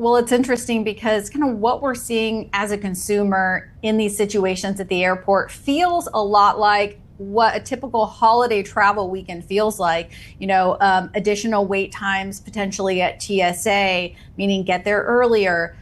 Well, it's interesting because kind of what we're seeing as a consumer in these situations at the airport feels a lot like what a typical holiday travel weekend feels like. Additional wait times potentially at TSA, meaning get there earlier,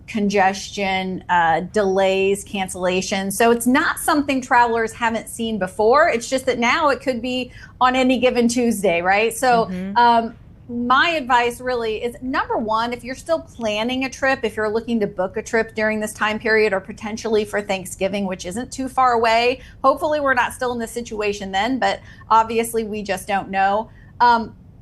congestion, delays, cancellations. So it's not something travelers haven't seen before. It's just that now it could be on any given Tuesday, right? So my advice really is, number one, if you're still planning a trip, if you're looking to book a trip during this time period or potentially for Thanksgiving, which isn't too far away, hopefully we're not still in this situation then, but obviously we just don't know.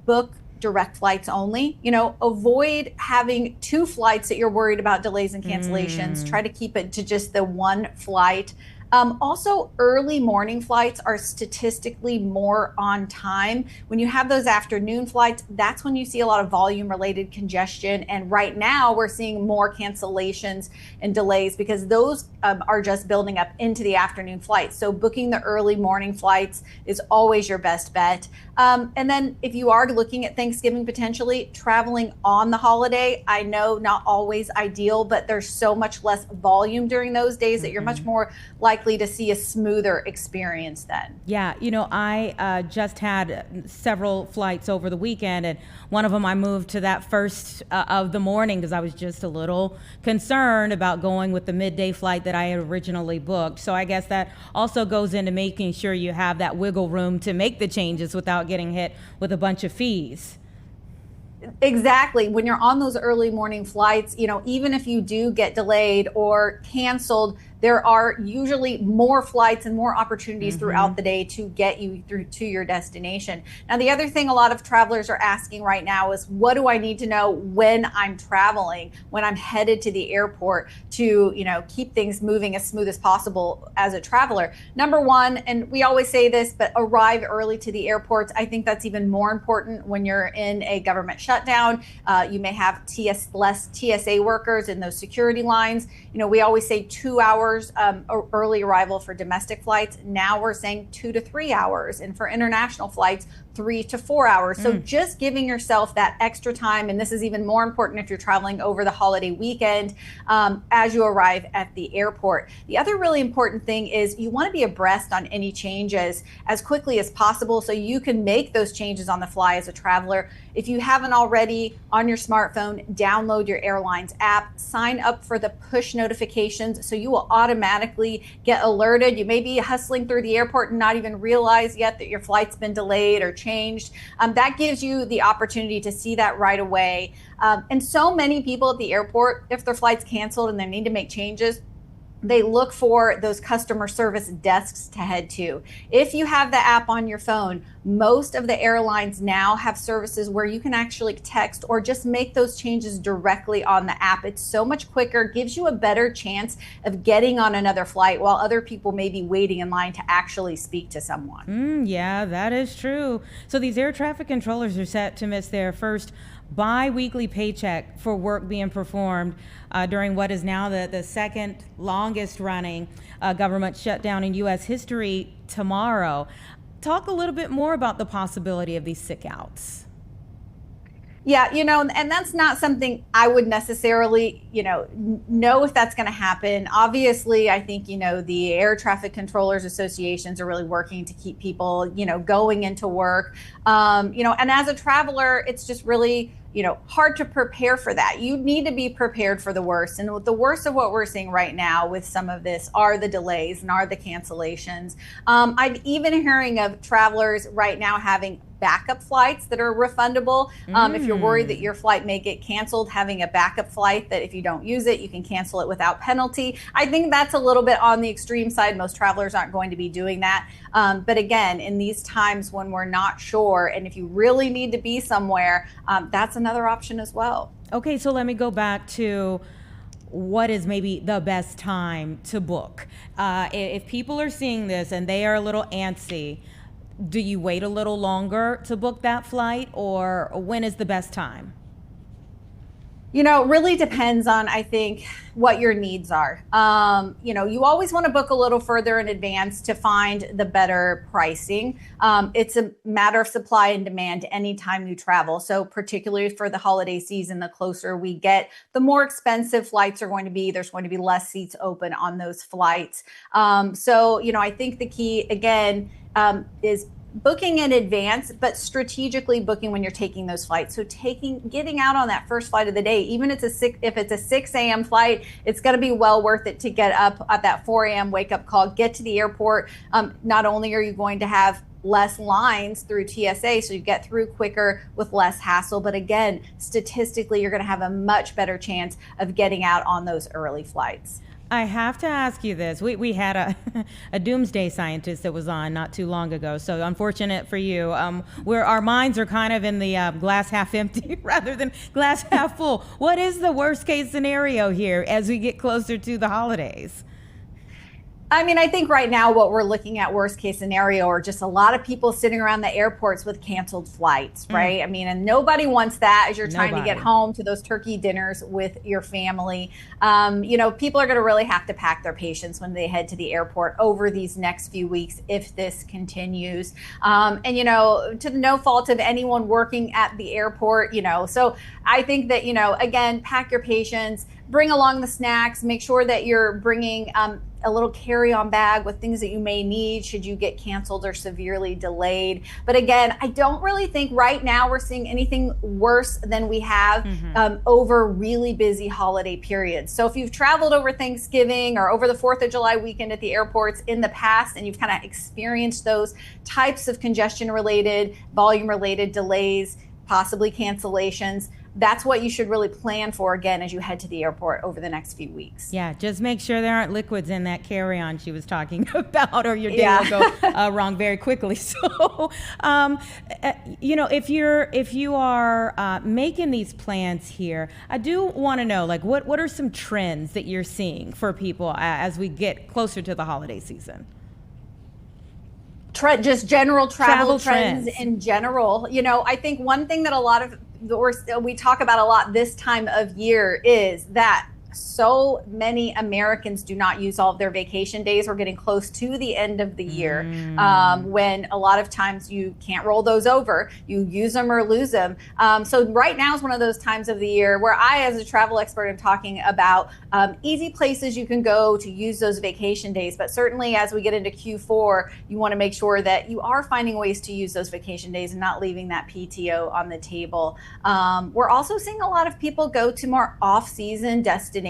Book direct flights only. Avoid having two flights that you're worried about delays and cancellations. Try to keep it to just the one flight. Also, early morning flights are statistically more on time. When you have those afternoon flights, that's when you see a lot of volume-related congestion. And right now, we're seeing more cancellations and delays because those are just building up into the afternoon flights. So booking the early morning flights is always your best bet. And then if you are looking at Thanksgiving, potentially traveling on the holiday, I know not always ideal, but there's so much less volume during those days that you're much more likely to see a smoother experience then. Yeah, I just had several flights over the weekend, and one of them I moved to that first of the morning because I was just a little concerned about going with the midday flight that I had originally booked. So I guess that also goes into making sure you have that wiggle room to make the changes without getting hit with a bunch of fees. Exactly. When you're on those early morning flights, even if you do get delayed or canceled, there are usually more flights and more opportunities throughout the day to get you through to your destination. Now, the other thing a lot of travelers are asking right now is, what do I need to know when I'm traveling, when I'm headed to the airport to, keep things moving as smooth as possible as a traveler? Number one, and we always say this, but arrive early to the airports. I think that's even more important when you're in a government shutdown. You may have less TSA workers in those security lines. We always say 2 hours early arrival for domestic flights. Now we're saying 2 to 3 hours. And for international flights, 3 to 4 hours. So just giving yourself that extra time. And this is even more important if you're traveling over the holiday weekend as you arrive at the airport. The other really important thing is you want to be abreast on any changes as quickly as possible so you can make those changes on the fly as a traveler. If you haven't already, on your smartphone, download your airline's app, sign up for the push notifications so you will automatically get alerted. You may be hustling through the airport and not even realize yet that your flight's been delayed or changed. That gives you the opportunity to see that right away. And so many people at the airport, if their flight's canceled and they need to make changes, they look for those customer service desks to head to. If you have the app on your phone, most of the airlines now have services where you can actually text or just make those changes directly on the app. It's so much quicker, gives you a better chance of getting on another flight while other people may be waiting in line to actually speak to someone. Yeah, that is true. So these air traffic controllers are set to miss their first bi-weekly paycheck for work being performed during what is now the second longest running government shutdown in U.S. history tomorrow. Talk a little bit more about the possibility of these sick outs. Yeah, and that's not something I would necessarily, know if that's going to happen. Obviously, I think, the Air Traffic Controllers Associations are really working to keep people, going into work. And as a traveler, it's just really, hard to prepare for that. You need to be prepared for the worst. And the worst of what we're seeing right now with some of this are the delays and are the cancellations. I'm even hearing of travelers right now having backup flights that are refundable. If you're worried that your flight may get canceled, having a backup flight that if you don't use it, you can cancel it without penalty. I think that's a little bit on the extreme side. Most travelers aren't going to be doing that. But again, in these times when we're not sure, and if you really need to be somewhere, that's another option as well. Okay, so let me go back to what is maybe the best time to book. If people are seeing this and they are a little antsy, do you wait a little longer to book that flight, or when is the best time? Really depends on, I think, what your needs are. You always want to book a little further in advance to find the better pricing. It's a matter of supply and demand anytime you travel. So particularly for the holiday season, the closer we get, the more expensive flights are going to be. There's going to be less seats open on those flights. I think the key, again, is booking in advance, but strategically booking when you're taking those flights. So getting out on that first flight of the day, even if it's a 6 a.m. flight, it's going to be well worth it to get up at that 4 a.m. wake up call, get to the airport. Not only are you going to have less lines through TSA, so you get through quicker with less hassle, but again, statistically, you're going to have a much better chance of getting out on those early flights. I have to ask you this. We had a doomsday scientist that was on not too long ago, so unfortunate for you. Where our minds are kind of in the glass half empty rather than glass half full. What is the worst case scenario here as we get closer to the holidays? I think right now what we're looking at worst case scenario are just a lot of people sitting around the airports with canceled flights, right? And nobody wants that as you're trying to get home to those turkey dinners with your family. People are going to really have to pack their patience when they head to the airport over these next few weeks if this continues. To the no fault of anyone working at the airport, so I think that, again, pack your patience, bring along the snacks, make sure that you're bringing a little carry-on bag with things that you may need should you get canceled or severely delayed. But again, I don't really think right now we're seeing anything worse than we have over really busy holiday periods. So if you've traveled over Thanksgiving or over the 4th of July weekend at the airports in the past and you've kind of experienced those types of congestion-related, volume-related delays, possibly cancellations, that's what you should really plan for, again, as you head to the airport over the next few weeks. Yeah, just make sure there aren't liquids in that carry-on she was talking about, or your day will go wrong very quickly. So, if you are making these plans here, I do want to know, what are some trends that you're seeing for people as we get closer to the holiday season? Just general travel trends in general. I think one thing that we talk about a lot this time of year is that so many Americans do not use all of their vacation days. We're getting close to the end of the year when a lot of times you can't roll those over. You use them or lose them. So right now is one of those times of the year where I, as a travel expert, am talking about easy places you can go to use those vacation days. But certainly as we get into Q4, you want to make sure that you are finding ways to use those vacation days and not leaving that PTO on the table. We're also seeing a lot of people go to more off-season destinations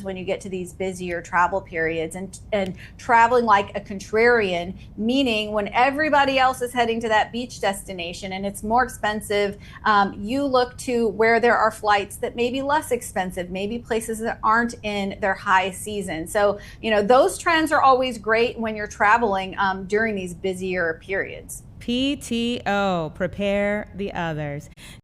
when you get to these busier travel periods, and traveling like a contrarian, meaning when everybody else is heading to that beach destination and it's more expensive, you look to where there are flights that may be less expensive, maybe places that aren't in their high season. So, those trends are always great when you're traveling during these busier periods. PTO, prepare the others.